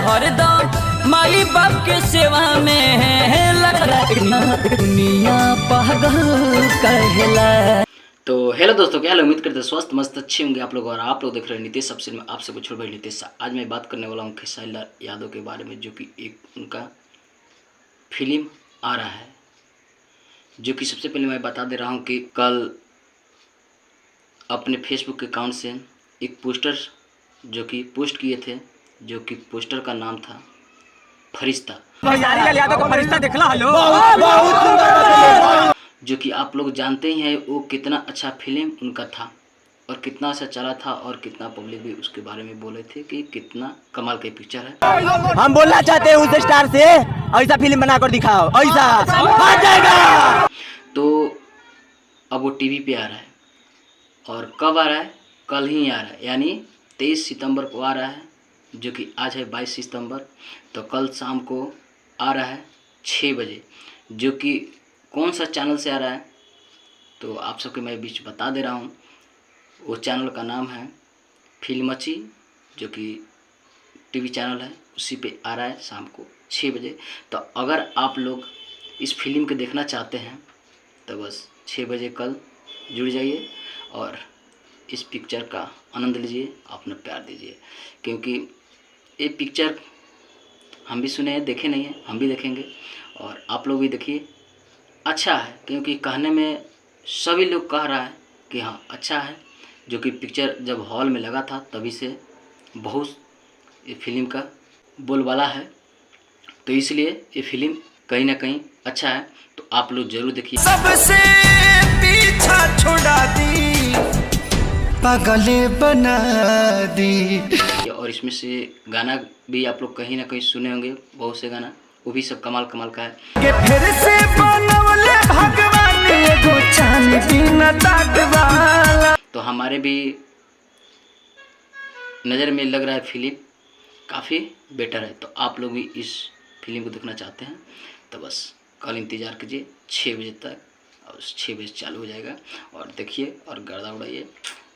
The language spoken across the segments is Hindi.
हरदम माई बाप के सेवा में दुनिया पागल कहला। तो हेलो दोस्तों, क्या हाल? उम्मीद करते हैं स्वस्थ मस्त अच्छे होंगे आप लोग। और आप लोग देख रहे हैं नीतीश सबसे में आप सबको छोड़ भाई नीतीश। आज मैं बात करने वाला हूँ खेसारी लाल यादव के बारे में, जो कि एक उनका फिल्म आ रहा है। जो कि सबसे पहले मैं बता दे रहा हूँ कि कल अपने फेसबुक अकाउंट से एक पोस्टर जो कि पोस्ट किए थे, जो कि पोस्टर का नाम था फरिश्ता। जो कि आप लोग जानते ही हैं वो कितना अच्छा फिल्म उनका था और कितना अच्छा चला था, और कितना पब्लिक भी उसके बारे में बोले थे कि कितना कमाल की पिक्चर है। हम बोलना चाहते हैं उस स्टार से, ऐसा फिल्म बनाकर दिखाओ, ऐसा आ जाएगा। तो अब वो टीवी पे आ रहा है, और कब आ रहा है? कल ही आ रहा है, यानी 23 सितंबर को आ रहा है, जो कि आज है 22 सितंबर। तो कल शाम को आ रहा है 6 बजे, जो कि कौन सा चैनल से आ रहा है तो आप सबके मैं बीच बता दे रहा हूँ। वो चैनल का नाम है फिल्मची, जो कि टीवी चैनल है, उसी पे आ रहा है शाम को 6 बजे। तो अगर आप लोग इस फिल्म को देखना चाहते हैं तो बस 6 बजे कल जुड़ जाइए और इस पिक्चर का आनंद लीजिए, अपना प्यार दीजिए। क्योंकि ये पिक्चर हम भी सुने हैं, देखे नहीं हैं, हम भी देखेंगे और आप लोग भी देखिए। अच्छा है, क्योंकि कहने में सभी लोग कह रहा है कि हाँ अच्छा है। जो कि पिक्चर जब हॉल में लगा था तभी से बहुत ये फिल्म का बोलबाला है, तो इसलिए ये फिल्म कहीं ना कहीं अच्छा है। तो आप लोग जरूर देखिए। सबसे पीछा छोड़ा दी, पागल बना दी। और इसमें से गाना भी आप लोग कहीं ना कहीं सुने होंगे, बहुत से गाना, वो भी सब कमाल कमाल का है। के फिर से बनवले भगवान एगो चांदी बिना ताट वाला। तो हमारे भी नज़र में लग रहा है फिल्म काफ़ी बेटर है। तो आप लोग भी इस फिल्म को देखना चाहते हैं तो बस कल इंतज़ार कीजिए 6 बजे तक, और 6 बजे चालू हो जाएगा। और देखिए और गर्दा उड़ाइए,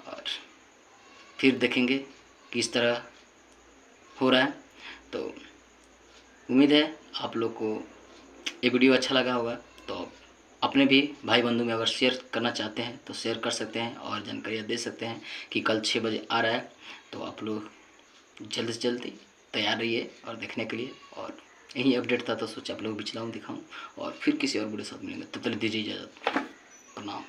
और फिर देखेंगे किस तरह हो रहा है। तो उम्मीद है आप लोग को ये वीडियो अच्छा लगा होगा। तो अपने भी भाई बंधु में अगर शेयर करना चाहते हैं तो शेयर कर सकते हैं, और जानकारियाँ दे सकते हैं कि कल 6 बजे आ रहा है। तो आप लोग जल्द से जल्दी तैयार रहिए और देखने के लिए। और यही अपडेट था तो सोचा आप लोग भी चलाऊँ दिखाऊँ, और फिर किसी और वीडियो साथ मिलेंगे। तब तक दीजिए इजाज़त। प्रणाम।